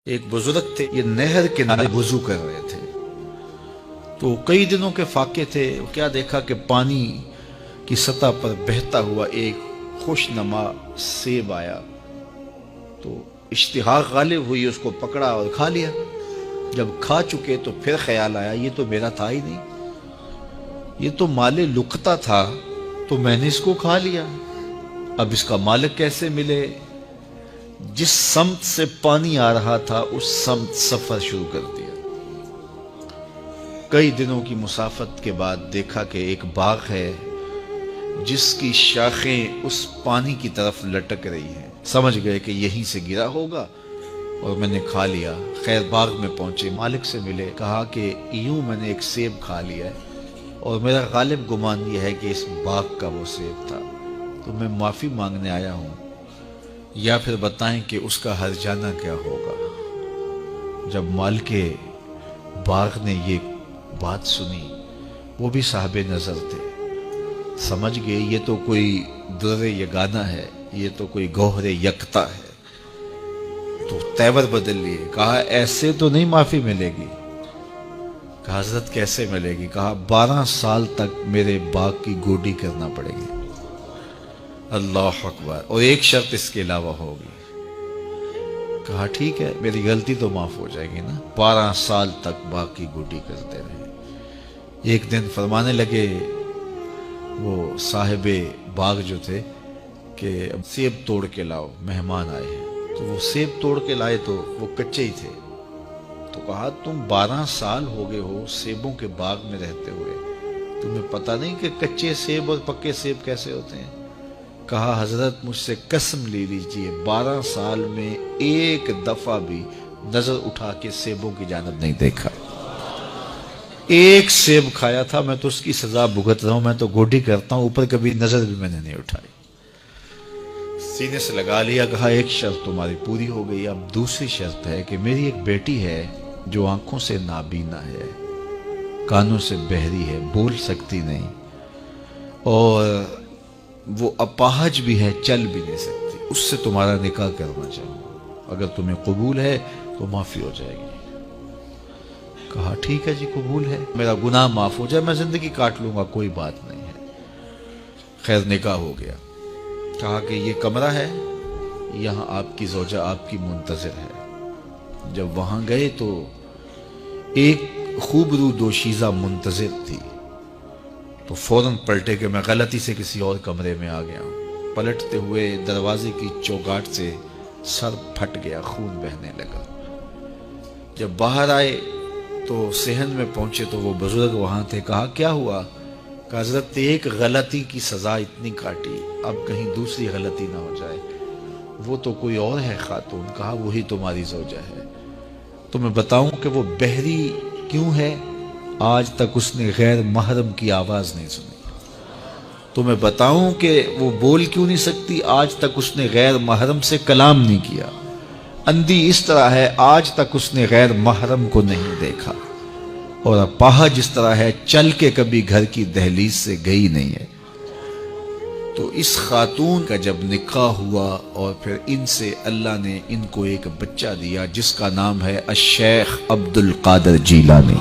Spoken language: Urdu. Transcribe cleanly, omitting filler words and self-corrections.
ایک بزرگ تھے، یہ نہر کے کنارے وضو کر رہے تھے تو کئی دنوں کے فاقے تھے۔ کیا دیکھا کہ پانی کی سطح پر بہتا ہوا ایک خوش نما سیب آیا تو اشتہاق غالب ہوئی، اس کو پکڑا اور کھا لیا۔ جب کھا چکے تو پھر خیال آیا یہ تو میرا تھا ہی نہیں، یہ تو مال لقطہ تھا، تو میں نے اس کو کھا لیا، اب اس کا مالک کیسے ملے؟ جس سمت سے پانی آ رہا تھا اس سمت سفر شروع کر دیا۔ کئی دنوں کی مسافت کے بعد دیکھا کہ ایک باغ ہے جس کی شاخیں اس پانی کی طرف لٹک رہی ہیں۔ سمجھ گئے کہ یہیں سے گرا ہوگا اور میں نے کھا لیا۔ خیر باغ میں پہنچے، مالک سے ملے، کہا کہ یوں میں نے ایک سیب کھا لیا ہے اور میرا غالب گمان یہ ہے کہ اس باغ کا وہ سیب تھا، تو میں معافی مانگنے آیا ہوں، یا پھر بتائیں کہ اس کا ہرجانہ کیا ہوگا۔ جب مالک باغ نے یہ بات سنی، وہ بھی صاحب نظر تھے، سمجھ گئے یہ تو کوئی در یگانہ ہے، یہ تو کوئی گوہر یکتا ہے، تو تیور بدل لیے۔ کہا ایسے تو نہیں معافی ملے گی۔ کہا حضرت کیسے ملے گی؟ کہا 12 سال تک میرے باغ کی گوڈی کرنا پڑے گی۔ اللہ اکبر، اور ایک شرط اس کے علاوہ ہوگی۔ کہا ٹھیک ہے، میری غلطی تو معاف ہو جائے گی نا۔ 12 سال تک باغ کی گوڈی کرتے رہے۔ ایک دن فرمانے لگے وہ صاحب باغ جو تھے کہ سیب توڑ کے لاؤ، مہمان آئے ہیں۔ تو وہ سیب توڑ کے لائے تو وہ کچے ہی تھے۔ تو کہا تم 12 سال ہو گئے ہو سیبوں کے باغ میں رہتے ہوئے، تمہیں پتہ نہیں کہ کچے سیب اور پکے سیب کیسے ہوتے ہیں؟ کہا حضرت مجھ سے قسم لے لیجئے 12 سال میں ایک دفعہ بھی نظر اٹھا کے سیبوں کی جانب نہیں دیکھا۔ ایک سیب کھایا تھا، میں تو اس کی سزا بھگت رہا ہوں، میں تو گوڈی کرتا ہوں، اوپر کبھی نظر بھی میں نے نہیں اٹھائی۔ سینے سے لگا لیا، کہا ایک شرط تمہاری پوری ہو گئی، اب دوسری شرط ہے کہ میری ایک بیٹی ہے جو آنکھوں سے نابینا ہے، کانوں سے بہری ہے، بول سکتی نہیں، اور وہ اپاہج بھی ہے، چل بھی نہیں سکتی، اس سے تمہارا نکاح کرنا چاہوں، اگر تمہیں قبول ہے تو معافی ہو جائے گی۔ کہا ٹھیک ہے جی قبول ہے، میرا گناہ معاف ہو جائے، میں زندگی کاٹ لوں گا، کوئی بات نہیں ہے۔ خیر نکاح ہو گیا۔ کہا کہ یہ کمرہ ہے، یہاں آپ کی زوجہ آپ کی منتظر ہے۔ جب وہاں گئے تو ایک خوبرو دوشیزہ منتظر تھی، تو فوراً پلٹے کہ میں غلطی سے کسی اور کمرے میں آ گیا ہوں۔ پلٹتے ہوئے دروازے کی چوگاٹ سے سر پھٹ گیا، خون بہنے لگا۔ جب باہر آئے تو صحن میں پہنچے تو وہ بزرگ وہاں تھے۔ کہا کیا ہوا؟ کہ حضرت ایک غلطی کی سزا اتنی کاٹی، اب کہیں دوسری غلطی نہ ہو جائے۔ وہ تو کوئی اور ہے خاتون۔ کہا وہی تمہاری زوجہ ہے۔ تو میں بتاؤں کہ وہ بہری کیوں ہے؟ آج تک اس نے غیر محرم کی آواز نہیں سنی۔ تو میں بتاؤں کہ وہ بول کیوں نہیں سکتی؟ آج تک اس نے غیر محرم سے کلام نہیں کیا۔ اندھی اس طرح ہے، آج تک اس نے غیر محرم کو نہیں دیکھا، اور اپاہج جس طرح ہے، چل کے کبھی گھر کی دہلیز سے گئی نہیں ہے۔ تو اس خاتون کا جب نکاح ہوا اور پھر ان سے اللہ نے ان کو ایک بچہ دیا جس کا نام ہے الشیخ عبد القادر جیلانی۔